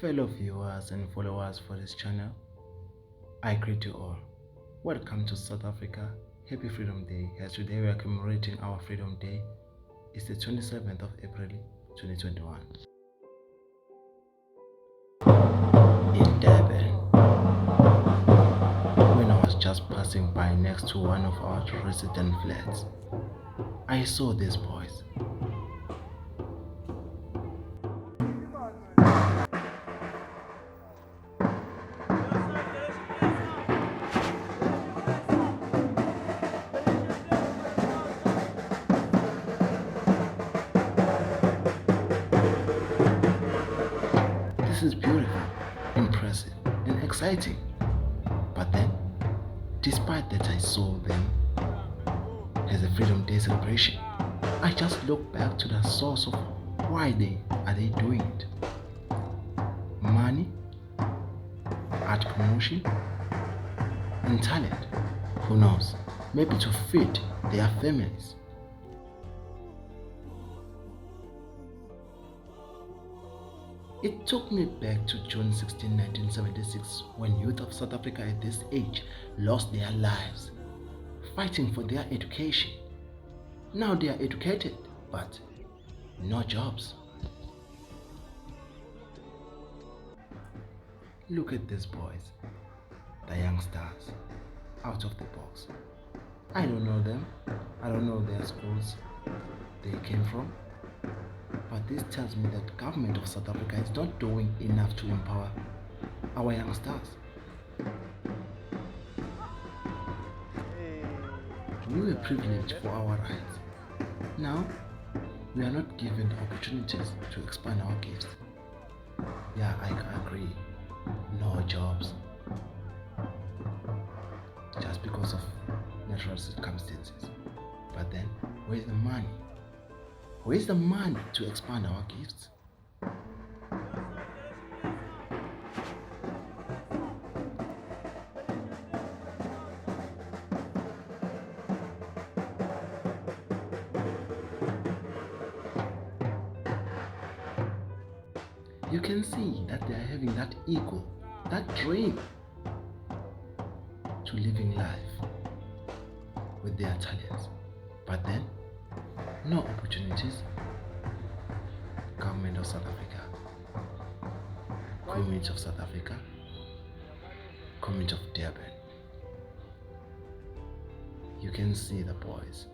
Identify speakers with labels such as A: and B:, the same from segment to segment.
A: Fellow viewers and followers for this channel, I greet you all. Welcome to South Africa. Happy Freedom Day. As today we are commemorating our Freedom Day. It's the 27th of April 2021. In Durban, when I was just passing by next to one of our resident flats, I saw these boys. This is beautiful, impressive, and exciting. But then, despite that I saw them as a Freedom Day celebration, I just look back to the source of why are they doing it. Money, art promotion, and talent. Who knows? Maybe to feed their families. It took me back to June 16, 1976, when youth of South Africa at this age lost their lives fighting for their education. Now they are educated, but no jobs. Look at these boys, the young stars, out of the box. I don't know them. I don't know their schools they came from. But this tells me that the government of South Africa is not doing enough to empower our young stars. We were privileged for our rights. Now, we are not given the opportunities to expand our gifts. Yeah, I agree. No jobs. Just because of natural circumstances. But then, where's the money? Where's the money to expand our gifts? You can see that they are having that ego, that dream to living life with their talents. But then, no opportunities. Government of South Africa, Community of South Africa, Community of Durban. You can see the boys.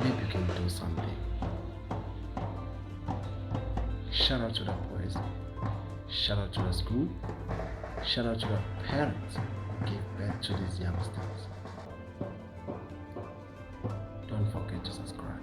A: Maybe you can do something. Shout out to the boys. Shout out to the school. Shout out to the parents who give birth to these youngsters. Don't forget to subscribe.